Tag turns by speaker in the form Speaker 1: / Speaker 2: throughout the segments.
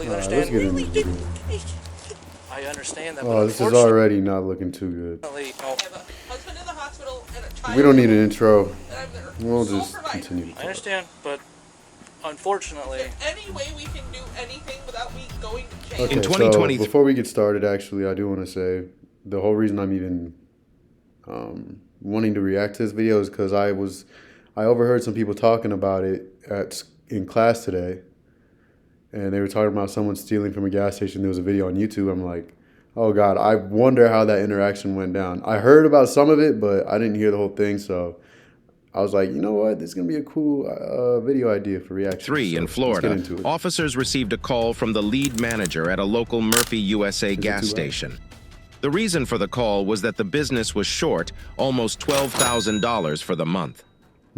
Speaker 1: completely
Speaker 2: Let's
Speaker 1: understand.
Speaker 2: get in this video.
Speaker 1: I understand that.
Speaker 2: Oh, this is already not looking too good.
Speaker 1: No.
Speaker 3: I have a husband in the hospital and a child.
Speaker 2: We don't need an intro.
Speaker 3: And I'm their
Speaker 2: We'll
Speaker 3: sole
Speaker 2: just
Speaker 3: provider.
Speaker 2: continue to
Speaker 1: I
Speaker 2: talk.
Speaker 1: understand, but unfortunately,
Speaker 3: Is there any way we can do anything without me going to jail?
Speaker 2: Okay,
Speaker 4: In 2020
Speaker 2: so before we get started, actually, I do want to say the whole reason I'm even wanting to react to this video is because I overheard some people talking about it in class today, and they were talking about someone stealing from a gas station. There was a video on YouTube. I'm like, oh God, I wonder how that interaction went down. I heard about some of it, but I didn't hear the whole thing, so I was like, you know what? This is going to be a cool video idea for reaction.
Speaker 4: Three in Florida, officers received a call from the lead manager at a local Murphy USA gas station. The reason for the call was that the business was short almost $12,000 for the month.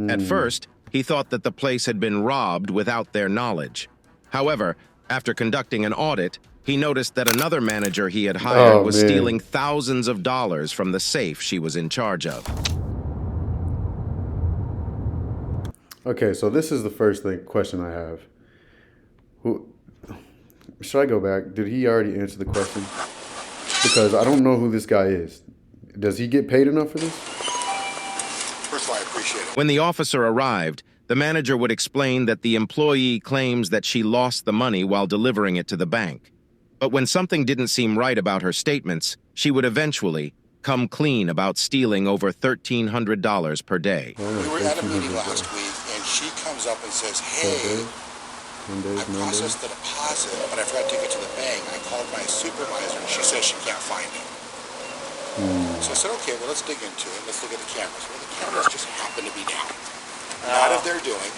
Speaker 4: At first, he thought that the place had been robbed without their knowledge. However, after conducting an audit, he noticed that another manager he had hired was stealing thousands of dollars from the safe she was in charge of.
Speaker 2: Okay, so this is the first question I have. Should I go back? Did he already answer the question? Because I don't know who this guy is. Does he get paid enough for this?
Speaker 5: First of all, I appreciate it.
Speaker 4: When the officer arrived, the manager would explain that the employee claims that she lost the money while delivering it to the bank. But when something didn't seem right about her statements, she would eventually come clean about stealing over $1,300 per day.
Speaker 5: We were at a meeting last week, and she comes up and says, hey, I processed the deposit, but I forgot to take it to the bank. I called my supervisor, and she says she can't find it. So I said, okay, well, let's dig into it. Let's look at the cameras. Well, the cameras just happen to be down. Not of their doing.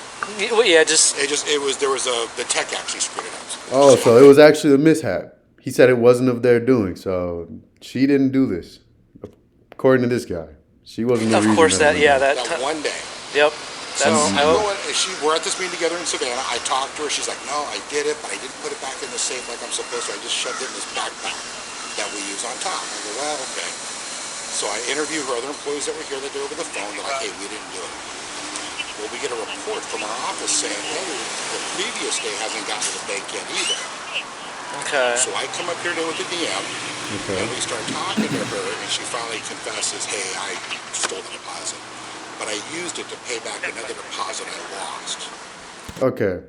Speaker 1: well, yeah,
Speaker 5: The tech actually screwed it up.
Speaker 2: Oh, so it was actually a mishap. He said it wasn't of their doing, so she didn't do this. According to this guy, she wasn't the reason.
Speaker 1: of course that
Speaker 5: one day.
Speaker 1: Yep.
Speaker 5: So we're at this meeting together in Savannah. I talked to her. She's like, no, I did it, but I didn't put it back in the safe like I'm supposed to. I just shoved it in this backpack that we use on top. I go, well, okay. So I interview her other employees that were here that did over the phone. They're like, hey, we didn't do it. Well, we get a report from our office saying, hey, the previous day hasn't gotten to the bank yet either.
Speaker 1: Okay.
Speaker 5: So I come up here with the DM, and we start talking to her, and she finally confesses, hey, I stole the deposit. But I used it to pay back another deposit I lost.
Speaker 2: Okay.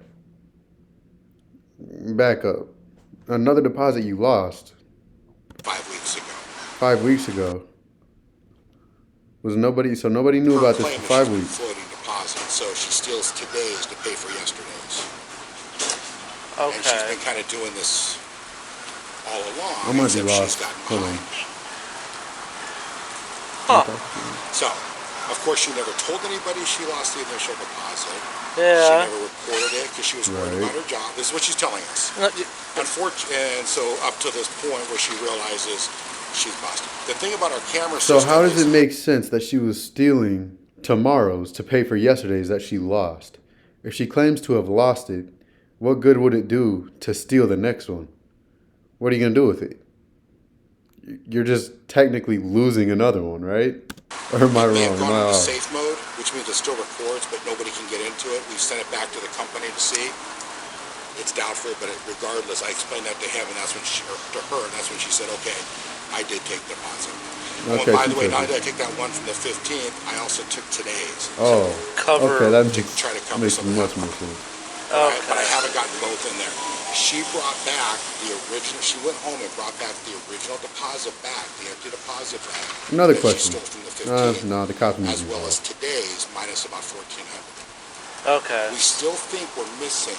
Speaker 2: Back up. Another deposit you lost.
Speaker 5: 5 weeks ago.
Speaker 2: 5 weeks ago. So nobody knew about this for 5 weeks.
Speaker 5: Floating deposit, so she steals today's to pay for yesterday's.
Speaker 1: Okay.
Speaker 5: And she's been kind of doing this all along.
Speaker 2: I might be lost. Hold on.
Speaker 5: So, of course, she never told anybody she lost the initial deposit.
Speaker 1: Yeah.
Speaker 5: She never reported it because she was worried about her job. This is what she's telling us. Unfortunately, and so up to this point where she realizes she's busted. The thing about our camera system.
Speaker 2: So how does it make sense that she was stealing tomorrow's to pay for yesterday's that she lost? If she claims to have lost it, what good would it do to steal the next one? What are you going to do with it? You're just technically losing another one, right? Or am I wrong?
Speaker 5: They have gone into safe mode, which means it still records, but nobody can get into it. We've sent it back to the company to see. It's doubtful, but regardless, I explained that to him, and that's when to her, and that's when she said, okay, I did take the deposit.
Speaker 2: Okay,
Speaker 5: by the way, not only did I take that one from the 15th, I also took today's.
Speaker 2: Oh,
Speaker 1: Cover.
Speaker 2: okay, that
Speaker 5: try to cover
Speaker 2: makes
Speaker 5: some of
Speaker 2: much
Speaker 5: that.
Speaker 2: more sense.
Speaker 1: Okay.
Speaker 5: But I haven't gotten both in there. She brought back the original. She went home and brought back the original deposit back, the empty deposit back.
Speaker 2: Another
Speaker 5: that
Speaker 2: question.
Speaker 5: She stole from the 15th,
Speaker 2: No, the copy.
Speaker 5: as well as today's minus about 1,400.
Speaker 1: Okay.
Speaker 5: We still think we're missing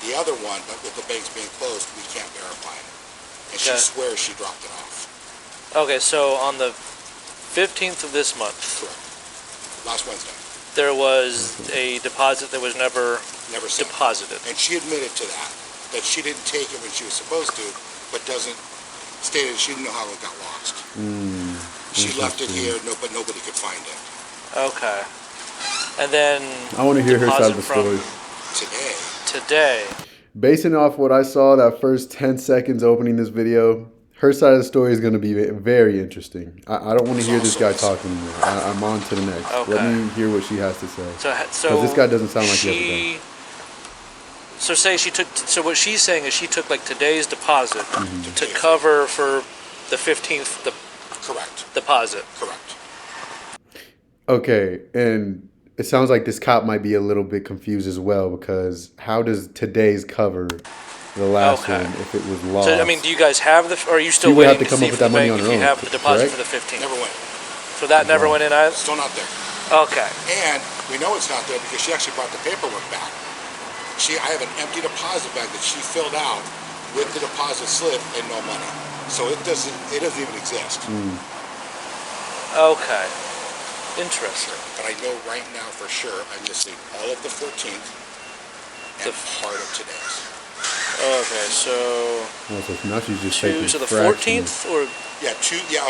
Speaker 5: the other one, but with the banks being closed, we can't verify it. And she swears she dropped it off.
Speaker 1: Okay, so on the 15th of this month,
Speaker 5: Correct. Last Wednesday.
Speaker 1: there was a deposit that was never
Speaker 5: Sent.
Speaker 1: deposited.
Speaker 5: And she admitted to that she didn't take it when she was supposed to, but stated she didn't know how it got lost. She left it here, but nobody could find it.
Speaker 1: Okay. And then
Speaker 2: I want to hear her side of the story.
Speaker 1: Today.
Speaker 2: Basing off what I saw that first 10 seconds opening this video, her side of the story is going to be very interesting. I don't want to hear this guy talking anymore. I'm on to the next.
Speaker 1: Okay.
Speaker 2: Let me hear what she has to say.
Speaker 1: So
Speaker 2: Because this guy doesn't sound like he has a gun.
Speaker 1: So say she took. So what she's saying is she took like today's deposit
Speaker 2: Mm-hmm.
Speaker 1: to cover for the 15th
Speaker 5: Correct.
Speaker 1: deposit.
Speaker 5: Correct.
Speaker 2: Okay, and it sounds like this cop might be a little bit confused as well, because how does today's cover the last
Speaker 1: Okay.
Speaker 2: one if it was lost?
Speaker 1: So I mean, do you guys have the? Or are you still
Speaker 2: She would have
Speaker 1: waiting
Speaker 2: to come
Speaker 1: see
Speaker 2: up with
Speaker 1: from
Speaker 2: that
Speaker 1: the
Speaker 2: money
Speaker 1: bank
Speaker 2: on
Speaker 1: if
Speaker 2: her
Speaker 1: you
Speaker 2: own,
Speaker 1: have the deposit
Speaker 2: correct?
Speaker 1: for the 15th?
Speaker 5: Never went.
Speaker 1: So that never went in either.
Speaker 5: Still not there.
Speaker 1: Okay.
Speaker 5: And we know it's not there because she actually brought the paperwork back. I have an empty deposit bag that she filled out with the deposit slip and no money. So it doesn't even exist.
Speaker 1: Okay. Interesting.
Speaker 5: But I know right now for sure I'm missing all of the 14th and part of today's.
Speaker 1: Okay, so
Speaker 2: Oh, so now she's just taking
Speaker 1: so the
Speaker 2: fractions.
Speaker 1: 14th or
Speaker 5: Yeah,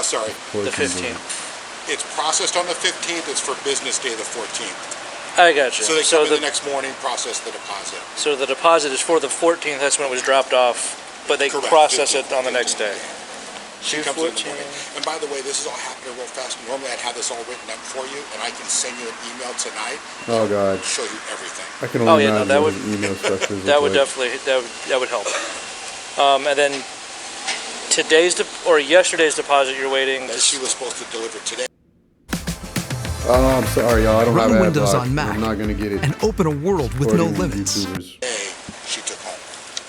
Speaker 5: sorry.
Speaker 1: the
Speaker 2: Portions of it.
Speaker 1: 15th?
Speaker 5: It's processed on the 15th. It's for business day the 14th.
Speaker 1: I got you.
Speaker 5: So they come in
Speaker 1: the
Speaker 5: the next morning, process the deposit.
Speaker 1: so the deposit is for the 14th. That's when it was dropped off, but they
Speaker 5: Correct.
Speaker 1: process it on the next day.
Speaker 5: She comes in the
Speaker 1: 214.
Speaker 5: morning. And by the way, this is all happening real fast. Normally I'd have this all written up for you, and I can send you an email tonight,
Speaker 2: Oh God,
Speaker 5: show you everything.
Speaker 2: I can
Speaker 1: Oh,
Speaker 2: only
Speaker 1: yeah, no,
Speaker 2: imagine
Speaker 1: that
Speaker 2: what
Speaker 1: would-
Speaker 2: his email structures
Speaker 1: That
Speaker 2: look
Speaker 1: would
Speaker 2: like.
Speaker 1: definitely that would help. And then or yesterday's deposit you're waiting.
Speaker 5: That she was supposed to deliver today.
Speaker 2: Oh, I'm sorry, y'all. I don't
Speaker 6: Run
Speaker 2: have
Speaker 6: Windows
Speaker 2: ad block.
Speaker 6: on Mac
Speaker 2: I'm not gonna get it.
Speaker 6: and open a world with no
Speaker 2: According to
Speaker 6: limits.
Speaker 2: YouTubers.
Speaker 5: Today, she took home.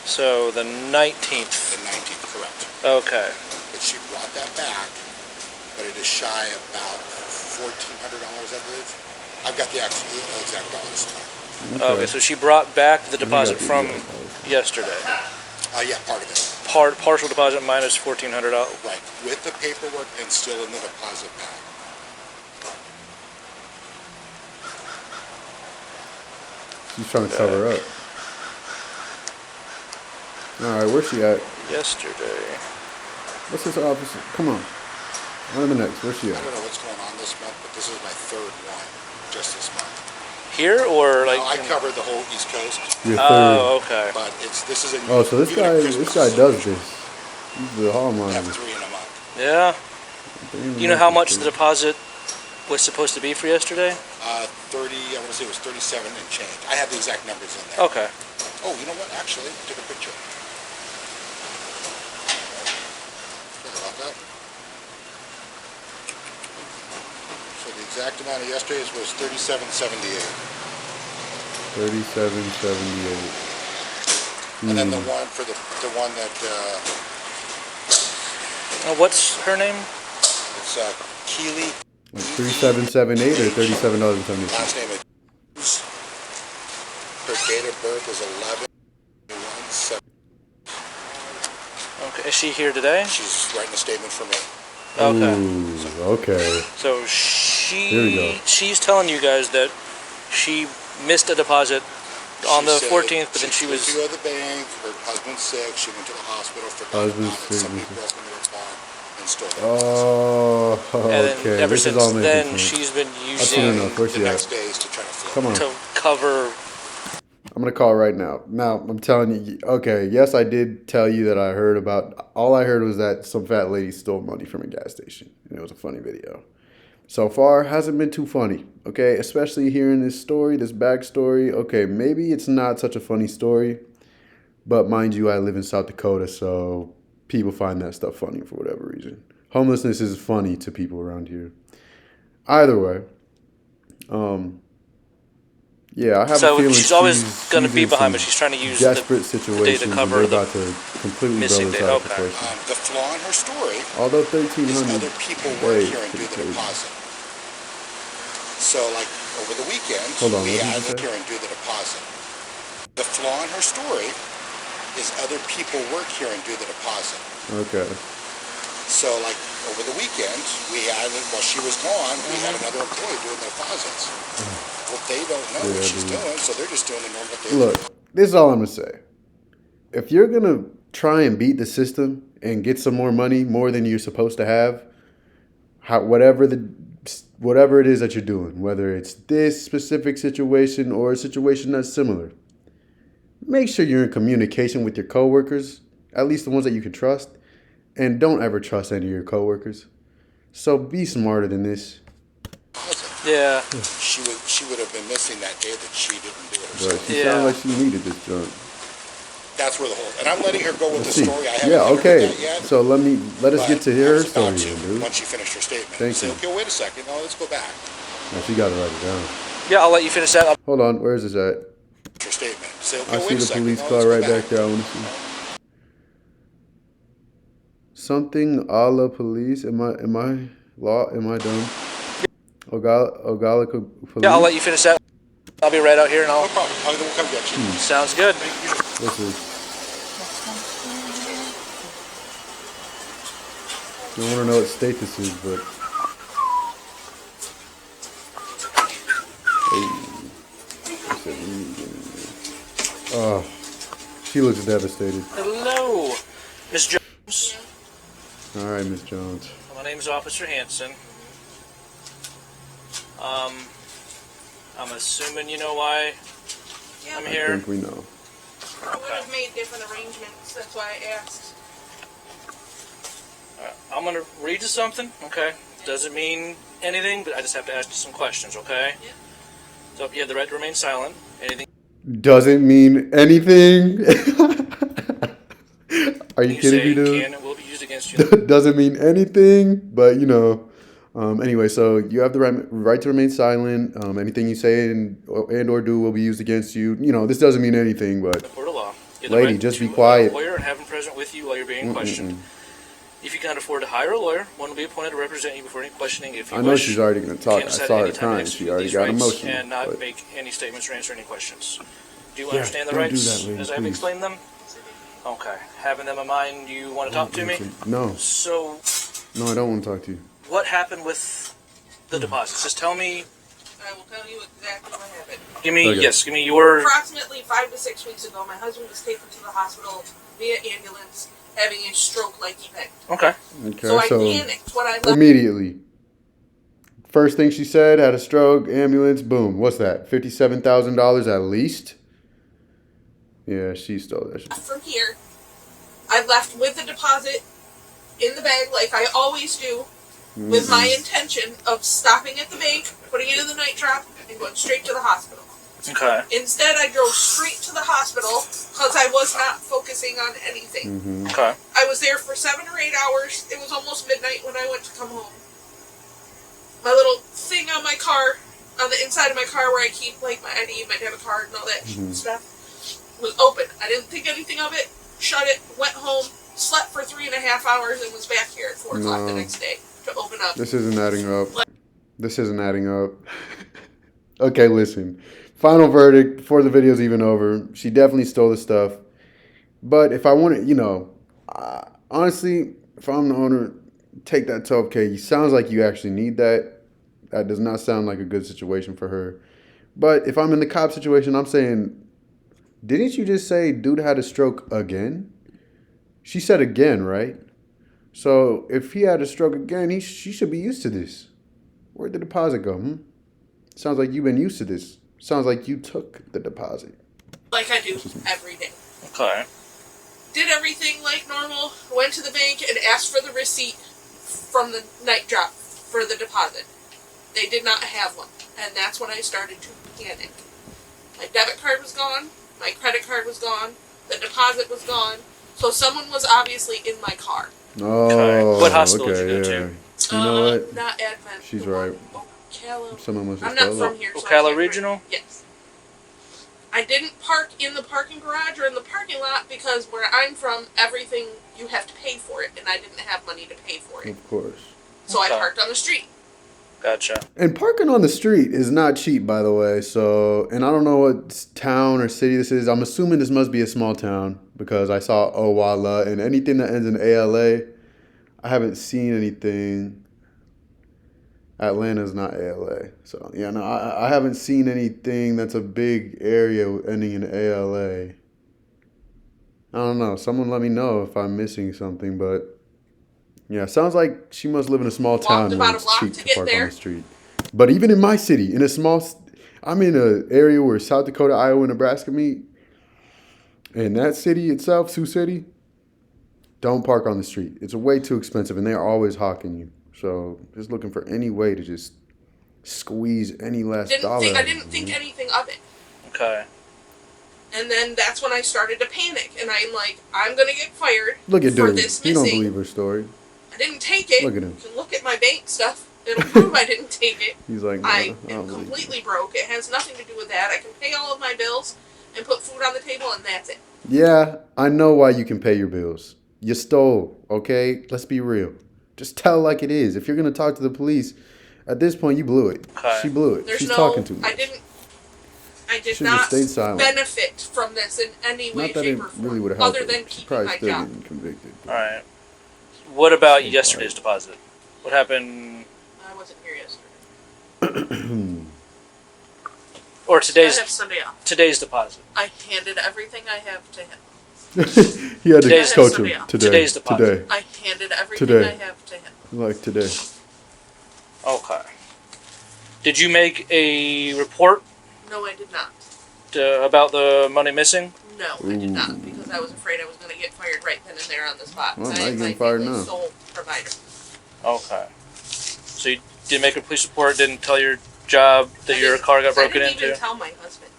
Speaker 1: So the 19th.
Speaker 5: The 19th, correct.
Speaker 1: Okay.
Speaker 5: But she brought that back, but it is shy about $1,400, I believe. I've got the exact dollars.
Speaker 1: Okay. So she brought back the
Speaker 2: got
Speaker 1: deposit
Speaker 2: the
Speaker 1: from
Speaker 2: exact dollars.
Speaker 1: yesterday.
Speaker 5: Yeah, part of it.
Speaker 1: Partial deposit minus $1,400.
Speaker 5: Right, with the paperwork and still in the deposit bag.
Speaker 2: She's trying to cover up. All right, where's she at?
Speaker 1: Yesterday.
Speaker 2: What's this office? Come on. On to the next. Where's she
Speaker 5: I
Speaker 2: at?
Speaker 5: don't know what's going on this month, but this is my third one just this month.
Speaker 1: Here or like?
Speaker 5: Now, I covered the whole East Coast,
Speaker 2: Your third.
Speaker 1: Oh, okay.
Speaker 5: but this is a
Speaker 2: Oh, so this
Speaker 5: even at
Speaker 2: guy
Speaker 5: Christmas,
Speaker 2: does this. He's the hall
Speaker 5: I have
Speaker 2: monitor.
Speaker 5: 3 in a month.
Speaker 1: Yeah. You know how much the deposit was supposed to be for yesterday?
Speaker 5: 30, I want to say it was 37 and change. I have the exact numbers in there.
Speaker 1: Okay.
Speaker 5: Oh, you know what? Actually, I took a picture. Sorry about that. So the exact amount of yesterday's was 37.78.
Speaker 2: 3778.
Speaker 5: And then the one for the one that
Speaker 1: What's her name?
Speaker 5: it's Keely.
Speaker 2: 3778 or $37.70.
Speaker 5: Last name is. Her date of birth is 11/1/7.
Speaker 1: Okay. Is she here today?
Speaker 5: She's writing a statement for me.
Speaker 1: Okay.
Speaker 2: Ooh, okay.
Speaker 1: So
Speaker 2: Here we go.
Speaker 1: she's telling you guys that she missed a deposit on
Speaker 5: She
Speaker 1: the
Speaker 5: said
Speaker 1: 14th, but then she
Speaker 5: flew
Speaker 1: was.
Speaker 5: to the bank. Her husband's sick. She went to the hospital for
Speaker 2: Husband's sick.
Speaker 5: Somebody broke into her car and stole it.
Speaker 2: Oh,
Speaker 1: And then
Speaker 2: okay.
Speaker 1: ever
Speaker 2: This is
Speaker 1: since
Speaker 2: all making
Speaker 1: then,
Speaker 2: sense.
Speaker 1: she's been
Speaker 2: I've seen
Speaker 1: using
Speaker 2: enough. Where's
Speaker 5: The
Speaker 2: she
Speaker 5: next
Speaker 2: at?
Speaker 5: day is to try to flip.
Speaker 2: Come on.
Speaker 1: to cover.
Speaker 2: I'm gonna call right now. Now I'm telling you. Okay, yes, I did tell you that I heard about. All I heard was that some fat lady stole money from a gas station, and it was a funny video. So far, hasn't been too funny. Okay, especially hearing this story, this backstory. Okay, maybe it's not such a funny story, but mind you, I live in South Dakota, so people find that stuff funny for whatever reason. Homelessness is funny to people around here. Either way, yeah, I have a
Speaker 1: So
Speaker 2: feeling
Speaker 1: she's always going to
Speaker 2: she's
Speaker 1: be
Speaker 2: in
Speaker 1: behind,
Speaker 2: some
Speaker 1: but she's trying to use
Speaker 2: desperate
Speaker 1: the day
Speaker 2: situations,
Speaker 1: to
Speaker 2: and
Speaker 1: cover
Speaker 2: they're
Speaker 1: the
Speaker 2: about to completely blow
Speaker 1: missing
Speaker 2: this
Speaker 1: day.
Speaker 2: out of
Speaker 1: Okay.
Speaker 2: proportion.
Speaker 5: The flaw in her story
Speaker 2: Although
Speaker 5: is
Speaker 2: 1,300
Speaker 5: other people work
Speaker 2: days
Speaker 5: here and do
Speaker 2: pretty
Speaker 5: the
Speaker 2: crazy.
Speaker 5: deposit. So, like, over the weekend,
Speaker 2: Hold on,
Speaker 5: we
Speaker 2: what did you
Speaker 5: had
Speaker 2: say?
Speaker 5: her here and do the deposit. The flaw in her story is other people work here and do the deposit.
Speaker 2: Okay.
Speaker 5: So, like, over the weekend, we had, while she was gone, we had another employee doing the deposits. Well, they don't know
Speaker 2: Yeah,
Speaker 5: what she's
Speaker 2: dude.
Speaker 5: doing, so they're just doing the normal thing.
Speaker 2: Look, this is all I'm gonna say. If you're gonna try and beat the system and get some more money, more than you're supposed to have, whatever it is that you're doing, whether it's this specific situation or a situation that's similar, make sure you're in communication with your coworkers, at least the ones that you can trust, and don't ever trust any of your coworkers. So be smarter than this.
Speaker 1: Yeah.
Speaker 5: She would have been missing that day that she didn't do it
Speaker 2: But
Speaker 5: herself.
Speaker 2: she
Speaker 1: Yeah.
Speaker 2: sounded like she needed this junk.
Speaker 5: That's where the whole, and I'm letting her go with
Speaker 2: Let's
Speaker 5: the
Speaker 2: see.
Speaker 5: story. I haven't
Speaker 2: Yeah,
Speaker 5: let her
Speaker 2: okay.
Speaker 5: do that yet.
Speaker 2: So let us
Speaker 5: But
Speaker 2: get to
Speaker 5: I
Speaker 2: her
Speaker 5: was
Speaker 2: story,
Speaker 5: about to,
Speaker 2: then, dude.
Speaker 5: once she finished her statement.
Speaker 2: Thank
Speaker 5: Say,
Speaker 2: you.
Speaker 5: okay, wait a second. No, let's go back.
Speaker 2: Now she got to write it down.
Speaker 1: Yeah, I'll let you finish that.
Speaker 2: Hold on, where is this at?
Speaker 5: Her statement. Say, okay,
Speaker 2: I
Speaker 5: wait
Speaker 2: see
Speaker 5: a
Speaker 2: the
Speaker 5: second.
Speaker 2: police
Speaker 5: No,
Speaker 2: car
Speaker 5: let's go
Speaker 2: right back there. I want to see something a la police. Am I law? Am I dumb? Ogala police.
Speaker 1: Yeah, I'll let you finish that. I'll be right out here and
Speaker 5: No
Speaker 1: I'll.
Speaker 5: problem. I'll come get you.
Speaker 1: Sounds good.
Speaker 2: What's this? I don't want to know what state this is, but oh, she looks devastated.
Speaker 1: Hello, Miss Jones.
Speaker 2: All right, Miss Jones.
Speaker 1: My name's Officer Hanson. I'm assuming you know why
Speaker 3: Yeah,
Speaker 1: I'm
Speaker 2: I
Speaker 1: here.
Speaker 2: think we know.
Speaker 3: I would have made different arrangements. That's why I asked.
Speaker 1: I'm gonna read you something, okay? Doesn't mean anything, but I just have to ask you some questions, okay?
Speaker 3: Yeah.
Speaker 1: So you have the right to remain silent. Anything
Speaker 2: Doesn't mean anything. Are you
Speaker 1: you
Speaker 2: kidding
Speaker 1: say
Speaker 2: me, dude?
Speaker 1: can and will be used against you.
Speaker 2: Doesn't mean anything, but you know. Anyway, so you have the right to remain silent. Anything you say and or do will be used against you. You know, this doesn't mean anything, but
Speaker 1: The court of law. You have the
Speaker 2: lady,
Speaker 1: right
Speaker 2: just
Speaker 1: to
Speaker 2: be quiet.
Speaker 1: a lawyer and have him present with you while you're being questioned. If you can't afford to hire a lawyer, one will be appointed to represent you before any questioning. If you
Speaker 2: I know
Speaker 1: wish,
Speaker 2: she's already going to
Speaker 1: you
Speaker 2: talk.
Speaker 1: can
Speaker 2: I
Speaker 1: decide
Speaker 2: saw
Speaker 1: at
Speaker 2: her
Speaker 1: any time to
Speaker 2: crying.
Speaker 1: execute
Speaker 2: She already
Speaker 1: these
Speaker 2: got
Speaker 1: rights
Speaker 2: emotional.
Speaker 1: and not
Speaker 2: but-
Speaker 1: make any statements or answer any questions. Do you
Speaker 2: Yeah,
Speaker 1: understand the
Speaker 2: don't do
Speaker 1: rights
Speaker 2: that, lady,
Speaker 1: as I've
Speaker 2: please.
Speaker 1: explained them? Okay. Having them in mind, you want to talk to me?
Speaker 2: No,
Speaker 1: So,
Speaker 2: no, I don't want to talk to you.
Speaker 1: what happened with the deposits? Just tell me.
Speaker 3: I will tell you exactly what happened.
Speaker 1: Give me
Speaker 2: Okay.
Speaker 1: give me your.
Speaker 3: Approximately 5 to 6 weeks ago, my husband was taken to the hospital via ambulance, having a stroke like he had.
Speaker 1: Okay.
Speaker 2: Okay,
Speaker 3: So I
Speaker 2: so
Speaker 3: panicked when I left.
Speaker 2: immediately, first thing she said, had a stroke, ambulance, boom. What's that? $57,000 at least. Yeah, she stole that shit.
Speaker 3: From here, I left with the deposit in the bag like I always do, with my intention of stopping at the bank, putting it in the night trap, and going straight to the hospital.
Speaker 1: Okay.
Speaker 3: Instead, I drove straight to the hospital because I was not focusing on anything.
Speaker 1: Okay.
Speaker 3: I was there for 7 or 8 hours. It was almost midnight when I went to come home. My little thing on my car, on the inside of my car where I keep like my ID, my debit card, and all that stuff, was open. I didn't think anything of it. Shut it. Went home. Slept for 3.5 hours and was back here at 4 o'clock the next day to open up.
Speaker 2: This isn't adding up. This isn't adding up. Okay, listen. Final verdict before the video's even over. She definitely stole the stuff. But if I want to, you know, honestly, if I'm the owner, take that 12K. Sounds like you actually need that. That does not sound like a good situation for her. But if I'm in the cop situation, I'm saying, didn't you just say dude had a stroke again? She said again, right? So if he had a stroke again, she should be used to this. Where'd the deposit go? Sounds like you've been used to this. Sounds like you took the deposit.
Speaker 3: Like I do every day.
Speaker 1: Okay.
Speaker 3: Did everything like normal. Went to the bank and asked for the receipt from the night drop for the deposit. They did not have one. And that's when I started to panic. My debit card was gone. My credit card was gone. The deposit was gone. So someone was obviously in my car.
Speaker 2: Oh,
Speaker 1: What hospital
Speaker 2: okay,
Speaker 1: did you go
Speaker 2: yeah.
Speaker 1: to?
Speaker 2: You know what?
Speaker 3: Not Advent.
Speaker 2: She's
Speaker 3: the one-
Speaker 2: right.
Speaker 3: Ocala.
Speaker 2: Someone must have
Speaker 3: I'm not
Speaker 2: stole
Speaker 3: from
Speaker 2: it.
Speaker 3: here. So I
Speaker 1: Ocala
Speaker 3: can't remember.
Speaker 1: Regional?
Speaker 3: Yes. I didn't park in the parking garage or in the parking lot because where I'm from, everything you have to pay for it, and I didn't have money to pay for it.
Speaker 2: Of course.
Speaker 3: So
Speaker 1: Okay.
Speaker 3: I parked on the street.
Speaker 1: Gotcha.
Speaker 2: And parking on the street is not cheap, by the way. So, and I don't know what town or city this is. I'm assuming this must be a small town because I saw Owala and anything that ends in ALA. I haven't seen anything. Atlanta's not ALA. So, yeah, no, I haven't seen anything that's a big area ending in ALA. I don't know. Someone let me know if I'm missing something, but yeah, sounds like she must live in a small town where
Speaker 3: about a
Speaker 2: it's
Speaker 3: block
Speaker 2: cheap
Speaker 3: to
Speaker 2: to
Speaker 3: get
Speaker 2: park on
Speaker 3: there.
Speaker 2: the street. But even in my city, I'm in an area where South Dakota, Iowa, and Nebraska meet. And that city itself, Sioux City, don't park on the street. It's way too expensive, and they're always hawking you. So just looking for any way to just squeeze any last dollar.
Speaker 3: I didn't think anything of it.
Speaker 1: Okay.
Speaker 3: And then that's when I started to panic, and I'm like, I'm gonna get fired
Speaker 2: Look at
Speaker 3: for
Speaker 2: dude.
Speaker 3: this
Speaker 2: He don't
Speaker 3: missing.
Speaker 2: believe her story.
Speaker 3: I didn't take it.
Speaker 2: Look at him.
Speaker 3: You can look at my bank stuff. It'll prove I didn't take it.
Speaker 2: He's like, nah,
Speaker 3: I
Speaker 2: I
Speaker 3: am
Speaker 2: don't believe
Speaker 3: completely broke. It has nothing to do with that. I can pay all of my bills and put food on the table, and that's it.
Speaker 2: Yeah, I know why you can pay your bills. You stole, okay? Let's be real. Just tell like it is. If you're gonna talk to the police, at this point you blew it.
Speaker 1: Okay.
Speaker 2: She blew it.
Speaker 3: There's
Speaker 2: She's
Speaker 3: no.
Speaker 2: talking too much.
Speaker 3: I did
Speaker 2: Should've
Speaker 3: not
Speaker 2: stayed silent.
Speaker 3: benefit from this in any way,
Speaker 2: Not that
Speaker 3: shape,
Speaker 2: it
Speaker 3: or form,
Speaker 2: really would have helped.
Speaker 3: other than
Speaker 2: She's
Speaker 3: keeping
Speaker 2: probably
Speaker 3: my
Speaker 2: still
Speaker 3: job.
Speaker 2: getting convicted.
Speaker 1: All right. What about yesterday's deposit? What happened?
Speaker 3: I wasn't here yesterday.
Speaker 1: Or
Speaker 3: I
Speaker 1: today's
Speaker 3: have Sunday off.
Speaker 1: today's deposit.
Speaker 3: I handed everything I have to him.
Speaker 2: He had to
Speaker 1: Today's-
Speaker 2: coach
Speaker 3: Sunday
Speaker 2: him
Speaker 3: off.
Speaker 2: today.
Speaker 1: Today's deposit.
Speaker 2: Today.
Speaker 3: I handed everything
Speaker 2: Today.
Speaker 3: I have to him.
Speaker 2: Like today.
Speaker 1: Okay. Did you make a report
Speaker 3: No, I did not.
Speaker 1: about the money missing?
Speaker 3: No, I did not, because I was afraid I was going to get fired right then and there on the spot.
Speaker 2: Well,
Speaker 3: I
Speaker 2: now
Speaker 3: am
Speaker 2: you're
Speaker 3: my
Speaker 2: getting fired
Speaker 3: family's
Speaker 2: now.
Speaker 3: sole provider.
Speaker 1: Okay. So you didn't make a police report, didn't tell your job that your car got broken
Speaker 3: I didn't
Speaker 1: into?
Speaker 3: even tell my husband.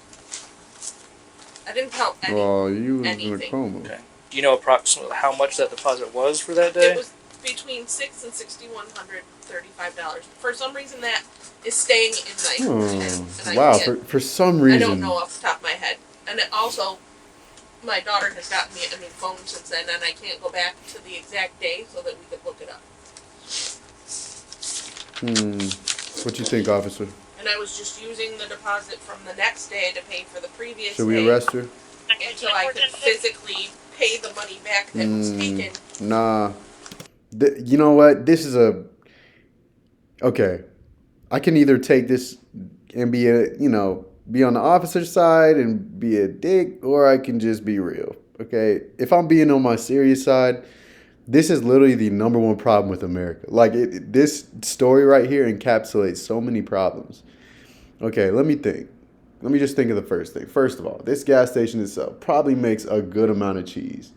Speaker 3: I didn't tell any.
Speaker 2: Well, you was in a
Speaker 3: anything.
Speaker 2: coma.
Speaker 1: Okay. Do you know approximately how much that deposit was for that
Speaker 3: It
Speaker 1: day?
Speaker 3: was between $600 and $6,135. For some reason, that is staying in my head. And I
Speaker 2: Wow,
Speaker 3: can't-
Speaker 2: for some
Speaker 3: I
Speaker 2: reason.
Speaker 3: don't know off the top of my head. And it also, my daughter has gotten me a new phone since then, and I can't go back to the exact day so that we could look it up.
Speaker 2: What you think, officer?
Speaker 3: And I was just using the deposit from the next day to pay for the previous
Speaker 2: Should
Speaker 3: day
Speaker 2: we arrest her?
Speaker 3: until I could physically pay the money back that was taken.
Speaker 2: Nah. You know what? This is a... Okay. I can either take this and be be on the officer's side and be a dick, or I can just be real. Okay? If I'm being on my serious side, this is literally the number one problem with America. Like, this story right here encapsulates so many problems. Okay, let me think. Let me just think of the first thing. First of all, this gas station itself probably makes a good amount of cheese.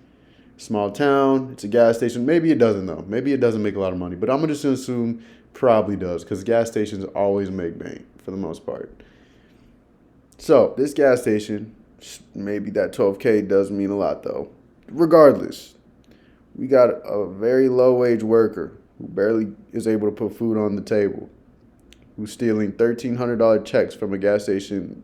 Speaker 2: Small town, it's a gas station. Maybe it doesn't, though. Maybe it doesn't make a lot of money. But I'm going to just assume probably does, because gas stations always make bank for the most part. So, this gas station, maybe that $12K does mean a lot, though. Regardless, we got a very low-wage worker who barely is able to put food on the table, who's stealing $1,300 checks from a gas station.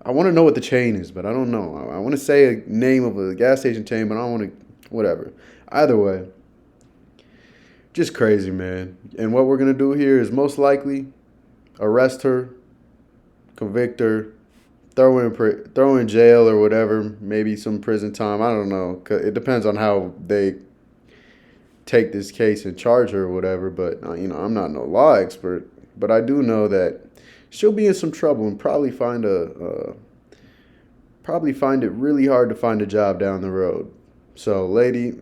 Speaker 2: I want to know what the chain is, but I don't know. I want to say a name of a gas station chain, but I don't want to, whatever. Either way, just crazy, man. And what we're going to do here is most likely arrest her, convict her, throw in jail or whatever, maybe some prison time. I don't know. 'Cause it depends on how they take this case and charge her or whatever. But, I'm not no law expert. But I do know that she'll be in some trouble and probably find it really hard to find a job down the road. So, lady,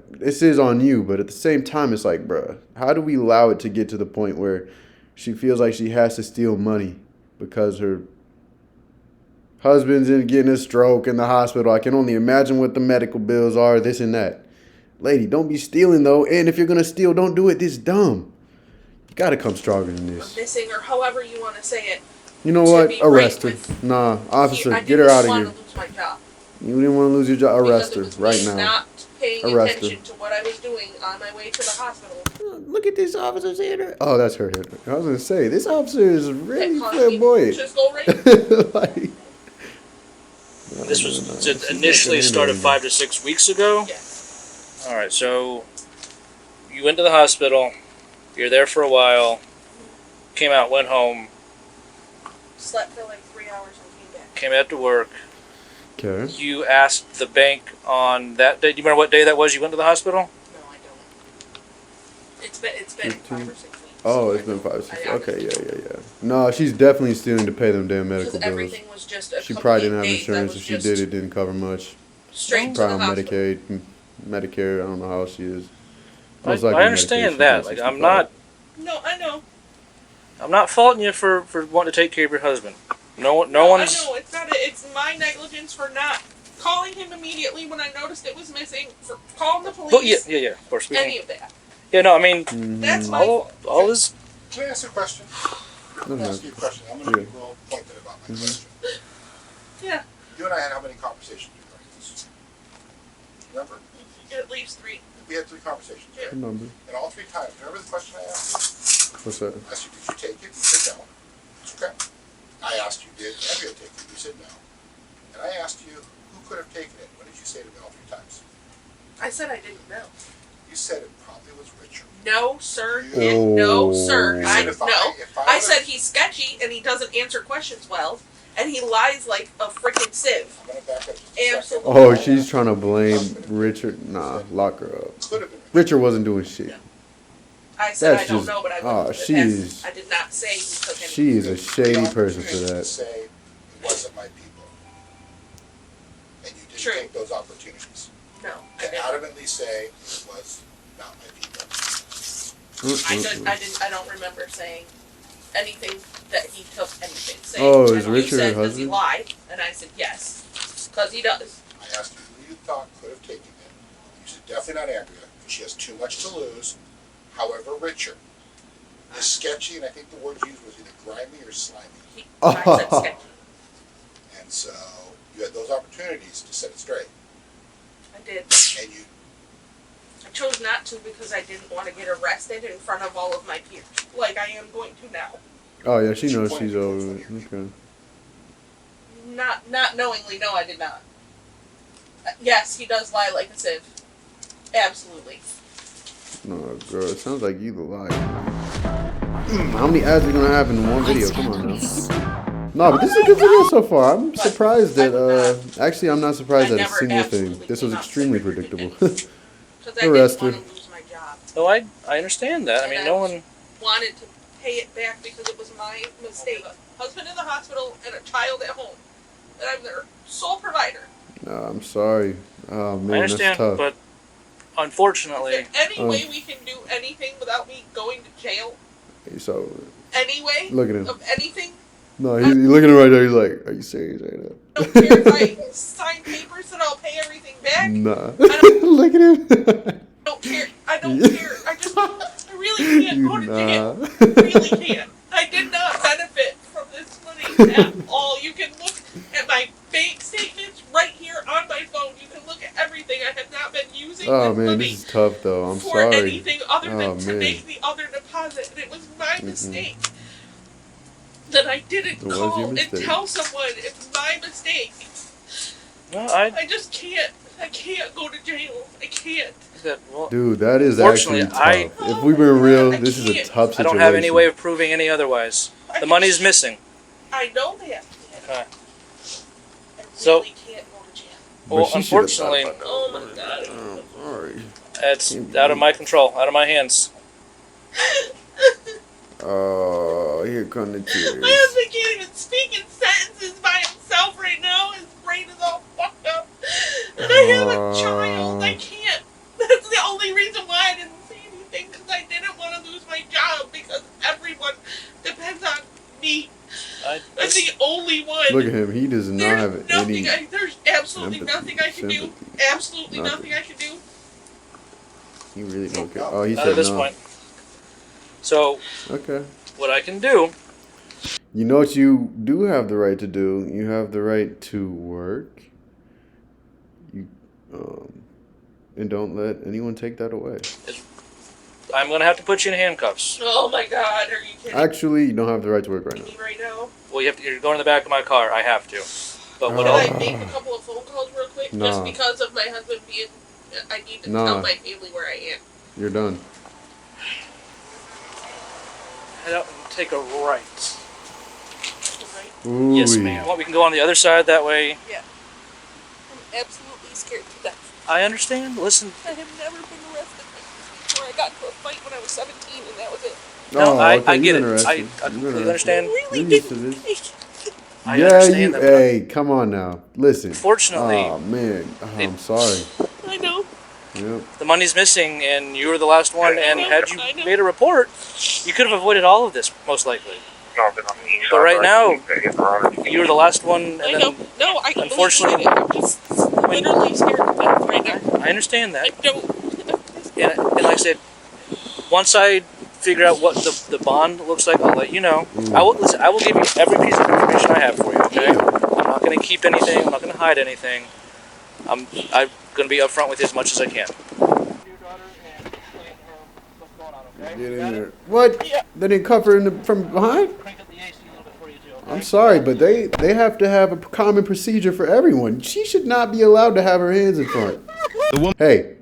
Speaker 2: this is on you. But at the same time, it's like, bruh, how do we allow it to get to the point where she feels like she has to steal money because her husband's in getting a stroke in the hospital? I can only imagine what the medical bills are, this and that. Lady, don't be stealing, though. And if you're going to steal, don't do it this dumb. You got to come stronger than this.
Speaker 3: Missing, or however you want to say it.
Speaker 2: You know
Speaker 3: to
Speaker 2: what?
Speaker 3: be
Speaker 2: Arrest
Speaker 3: right
Speaker 2: her.
Speaker 3: with-
Speaker 2: Nah, officer,
Speaker 3: I
Speaker 2: get her out of
Speaker 3: didn't
Speaker 2: here.
Speaker 3: want to lose my job.
Speaker 2: You didn't want to lose your job. Arrest her
Speaker 3: Because it was
Speaker 2: right
Speaker 3: me
Speaker 2: now.
Speaker 3: not paying
Speaker 2: Arrest her.
Speaker 3: attention to what I was doing on my way to the hospital.
Speaker 2: Look at this officer's hitter. Oh, that's her hitter. I was going to say, this officer is really
Speaker 3: That caused me to
Speaker 2: flamboyant.
Speaker 3: just go right.
Speaker 2: Like,
Speaker 1: This was initially started 5 to 6 weeks ago.
Speaker 3: Yes.
Speaker 1: All right, so you went to the hospital. You're there for a while. Came out, went home.
Speaker 3: Slept for like 3 hours and came back.
Speaker 1: Came out to work.
Speaker 2: okay.
Speaker 1: You asked the bank on that day. Do you remember what day that was? You went to the hospital.
Speaker 3: No, I don't. It's been 5 or 6 weeks.
Speaker 2: Oh, it's been 5 or 6. Okay, yeah. No, she's definitely stealing to pay them damn medical
Speaker 3: Because
Speaker 2: bills.
Speaker 3: everything was just a
Speaker 2: She probably didn't have
Speaker 3: complete date that
Speaker 2: insurance.
Speaker 3: was
Speaker 2: If she
Speaker 3: just
Speaker 2: did, it didn't cover much.
Speaker 3: Straight to the
Speaker 2: Probably on
Speaker 3: hospital.
Speaker 2: Medicaid, Medicare. I don't know how she is.
Speaker 1: I
Speaker 2: Most likely
Speaker 1: understand
Speaker 2: Medicaid,
Speaker 1: that.
Speaker 2: she's
Speaker 1: Like,
Speaker 2: about
Speaker 1: I'm not
Speaker 2: 65.
Speaker 3: No, I know.
Speaker 1: I'm not faulting you for wanting to take care of your husband. No one's.
Speaker 3: I know. It's not. It's my negligence for not calling him immediately when I noticed it was missing. For calling the police.
Speaker 1: But yeah. Of course, we
Speaker 3: Any
Speaker 1: can.
Speaker 3: of that.
Speaker 1: Yeah, no. I mean,
Speaker 3: That's my.
Speaker 1: all is.
Speaker 5: Can I ask you a question? I'm going to ask you a question. I'm going to be real pointed about my question.
Speaker 3: Yeah.
Speaker 5: you and I had how many conversations regarding this? Remember?
Speaker 3: At least 3.
Speaker 5: We had 3 conversations.
Speaker 3: Yeah.
Speaker 2: Remember.
Speaker 5: And all 3 times, remember the question I asked
Speaker 2: What's that?
Speaker 5: you? I asked you, did you take it? You said no. It's okay. I asked you, did Andrea take it? You said no. And I asked you, who could have taken it? What did you say to me all 3 times?
Speaker 3: I said I didn't know.
Speaker 5: You said it probably was Richard.
Speaker 3: No, sir.
Speaker 2: Oh.
Speaker 3: No, sir.
Speaker 5: You
Speaker 3: I
Speaker 5: said if
Speaker 3: no.
Speaker 5: if
Speaker 3: I
Speaker 5: would've-
Speaker 3: said he's sketchy and he doesn't answer questions well, and he lies like a freaking sieve.
Speaker 5: I'm going to back up just a
Speaker 3: Absolutely.
Speaker 5: second.
Speaker 2: Oh, she's trying to blame Richard. Nah, lock her up.
Speaker 5: Could have been Richard.
Speaker 2: Richard wasn't doing shit.
Speaker 3: I said
Speaker 2: That's
Speaker 3: I don't
Speaker 2: just-
Speaker 3: know, but I
Speaker 2: oh,
Speaker 3: wouldn't.
Speaker 2: she
Speaker 3: That's-
Speaker 2: is-
Speaker 3: I did not say he took any.
Speaker 2: She is a shady
Speaker 5: The
Speaker 2: person for
Speaker 5: opportunity to
Speaker 2: that.
Speaker 5: say it wasn't my people. And you didn't
Speaker 3: True.
Speaker 5: take those opportunities.
Speaker 3: No, I
Speaker 5: To
Speaker 3: didn't.
Speaker 5: adamantly say it was not my people.
Speaker 3: I don't remember saying anything that he took anything. Saying,
Speaker 2: Oh, is
Speaker 3: and you
Speaker 2: Richard
Speaker 3: said,
Speaker 2: her
Speaker 3: does he
Speaker 2: husband?
Speaker 3: lie? And I said yes, because he does.
Speaker 5: I asked you who you thought could have taken it. You said definitely not Andrea. She has too much to lose. However, Richard is sketchy, and I think the word used was either grimy or slimy.
Speaker 3: I said sketchy.
Speaker 5: And so you had those opportunities to set it straight.
Speaker 3: I did.
Speaker 5: And you,
Speaker 3: I chose not to because I didn't want to get arrested in front of all of my peers, like I am going to now.
Speaker 2: Oh yeah, she knows she's over it. Okay.
Speaker 3: Not knowingly. No, I did not. Yes, he does lie like a sieve. Absolutely.
Speaker 2: No, girl, it sounds like you the liar. How many ads are we gonna have in one video? Come on now. No, but this is a good video so far. I'm surprised that, actually I'm not surprised at a single thing. This was extremely predictable.
Speaker 3: Because I
Speaker 2: Arrested.
Speaker 3: didn't want to lose my job.
Speaker 1: Oh, I understand that. I mean, no one.
Speaker 3: Wanted to pay it back because it was my mistake. Husband in the hospital and a child at home. And I'm their sole provider.
Speaker 2: No, I'm sorry. Oh man,
Speaker 1: I understand,
Speaker 2: that's tough.
Speaker 1: but unfortunately,
Speaker 3: Is there any way we can do anything without me going to jail?
Speaker 2: So,
Speaker 3: Any way?
Speaker 2: look at him.
Speaker 3: Of anything?
Speaker 2: No, he's looking at him right there. He's like, "Are you serious right now?"
Speaker 3: I don't care if I sign papers that I'll pay everything back.
Speaker 2: Nah.
Speaker 3: don't-
Speaker 2: Look at him.
Speaker 3: I don't care. I don't care. I really can't go to jail.
Speaker 2: Nah.
Speaker 3: I really can't. I did not benefit from this money at all. You can look at my bank statements right here on my phone. You can look at everything. I have not been using
Speaker 2: Oh
Speaker 3: this
Speaker 2: man,
Speaker 3: money
Speaker 2: this is tough though. I'm
Speaker 3: for
Speaker 2: sorry.
Speaker 3: anything other than
Speaker 2: Oh,
Speaker 3: to
Speaker 2: man.
Speaker 3: make the other deposit. And it was my mistake that I didn't
Speaker 2: It was
Speaker 3: call
Speaker 2: your
Speaker 3: and
Speaker 2: mistake.
Speaker 3: tell someone it's my mistake.
Speaker 1: well,
Speaker 3: I just can't. I can't go to jail. I can't.
Speaker 1: well,
Speaker 2: Dude, that is actually
Speaker 1: Fortunately,
Speaker 2: tough. If we've been real,
Speaker 3: I
Speaker 2: this is a
Speaker 3: can't.
Speaker 2: tough
Speaker 1: I
Speaker 2: situation.
Speaker 1: don't have any way of proving any otherwise. The money's missing.
Speaker 3: I know that.
Speaker 1: Okay.
Speaker 3: I
Speaker 1: So-
Speaker 3: really can't go to jail.
Speaker 2: But
Speaker 1: Well,
Speaker 2: she should've thought
Speaker 1: unfortunately,
Speaker 2: about that.
Speaker 3: Oh my god.
Speaker 2: Oh, sorry.
Speaker 1: it's out of my control, out of my hands.
Speaker 2: Oh, here come the
Speaker 3: My
Speaker 2: tears.
Speaker 3: husband can't even speak in sentences by himself right now. His brain is all fucked up. And I have a child. I can't. That's the only reason why I didn't say anything, because I didn't want to lose my job, because everyone depends on me. I'm the only one.
Speaker 2: Look at him. He does not
Speaker 3: There's
Speaker 2: have
Speaker 3: nothing.
Speaker 2: any.
Speaker 3: There's absolutely
Speaker 2: empathy,
Speaker 3: nothing I can do.
Speaker 2: sympathy.
Speaker 3: Absolutely nothing I can do.
Speaker 2: He really don't care. Oh, he
Speaker 1: Not
Speaker 2: said
Speaker 1: at this
Speaker 2: no.
Speaker 1: point. So,
Speaker 2: Okay.
Speaker 1: what I can do,
Speaker 2: You know what you do have the right to do? You have the right to work. You, and don't let anyone take that away.
Speaker 1: I'm going to have to put you in handcuffs.
Speaker 3: Oh my god, are you kidding
Speaker 2: Actually, you don't have the right to work right now.
Speaker 3: me right now?
Speaker 1: Well, you're going in the back of my car. I have to. But what
Speaker 2: Oh.
Speaker 1: else?
Speaker 3: Can I make a couple of phone calls real quick?
Speaker 2: Nah.
Speaker 3: Just because of my husband being... I need to
Speaker 2: Nah.
Speaker 3: tell my family where I am.
Speaker 2: You're done.
Speaker 1: I don't take a right.
Speaker 3: Right?
Speaker 2: Ooh.
Speaker 1: Yes, ma'am. Well, we can go on the other side. That way,
Speaker 3: Yeah. I'm absolutely scared to death.
Speaker 1: I understand. Listen,
Speaker 3: I have never been arrested before. I got into a fight when I was 17 and that was it.
Speaker 1: no,
Speaker 2: Oh,
Speaker 1: I
Speaker 2: okay,
Speaker 1: get
Speaker 2: you've
Speaker 1: it.
Speaker 2: been arrested.
Speaker 1: I
Speaker 2: You've been
Speaker 1: completely
Speaker 2: arrested.
Speaker 1: understand.
Speaker 3: Really
Speaker 2: You're used to
Speaker 3: didn't.
Speaker 2: this.
Speaker 1: I
Speaker 2: Yeah,
Speaker 1: understand
Speaker 2: you.
Speaker 1: that. but
Speaker 2: Hey, come on now. Listen.
Speaker 1: Fortunately,
Speaker 2: Oh man, I'm sorry.
Speaker 3: I know.
Speaker 2: Yep.
Speaker 1: the money's missing, and you were the last one. And had you
Speaker 3: I know.
Speaker 1: made a report, you could have avoided all of this, most likely. But right now, you were the last one,
Speaker 3: I
Speaker 1: and
Speaker 3: know.
Speaker 1: then
Speaker 3: No, I
Speaker 1: unfortunately-
Speaker 3: I'm just literally scared to death right now.
Speaker 1: I understand that.
Speaker 3: I don't.
Speaker 1: And like I said, once I figure out what the bond looks like, I'll let you know. I will give you every piece of information I have for you. Okay? I'm not going to keep anything. I'm not going to hide anything. I'm going to be upfront with you as much as I can.
Speaker 2: Get in there. What?
Speaker 1: Yeah.
Speaker 2: They didn't cover from behind?
Speaker 1: Crank up the AC a little bit for you too. Okay?
Speaker 2: I'm sorry, but they have to have a common procedure for everyone. She should not be allowed to have her hands in front.
Speaker 4: The woman
Speaker 2: Hey,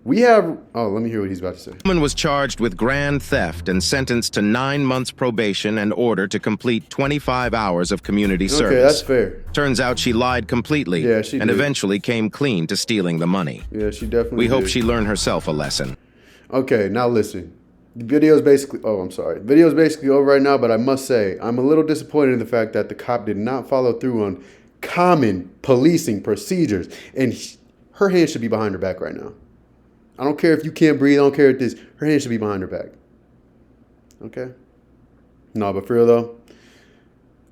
Speaker 2: we have... Oh, let me hear what he's about to say.
Speaker 4: was charged with grand theft and sentenced to 9 months probation and ordered to complete 25 hours of community service.
Speaker 2: Okay, that's fair.
Speaker 4: Turns out she lied completely
Speaker 2: Yeah, she
Speaker 4: and
Speaker 2: did.
Speaker 4: eventually came clean to stealing the money.
Speaker 2: Yeah, she definitely
Speaker 4: We hope
Speaker 2: did.
Speaker 4: she learned herself a lesson.
Speaker 2: Okay, now listen. The video's basically... Oh, I'm sorry. The video's basically over right now, but I must say, I'm a little disappointed in the fact that the cop did not follow through on common policing procedures. And her hand should be behind her back right now. I don't care if you can't breathe. I don't care if this... Her hand should be behind her back. Okay? No, but for real, though,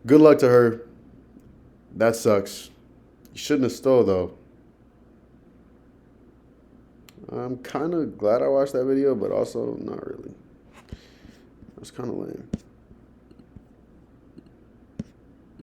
Speaker 2: good luck to her. That sucks. You shouldn't have stole, though. I'm kind of glad I watched that video, but also not really. That's kind of lame.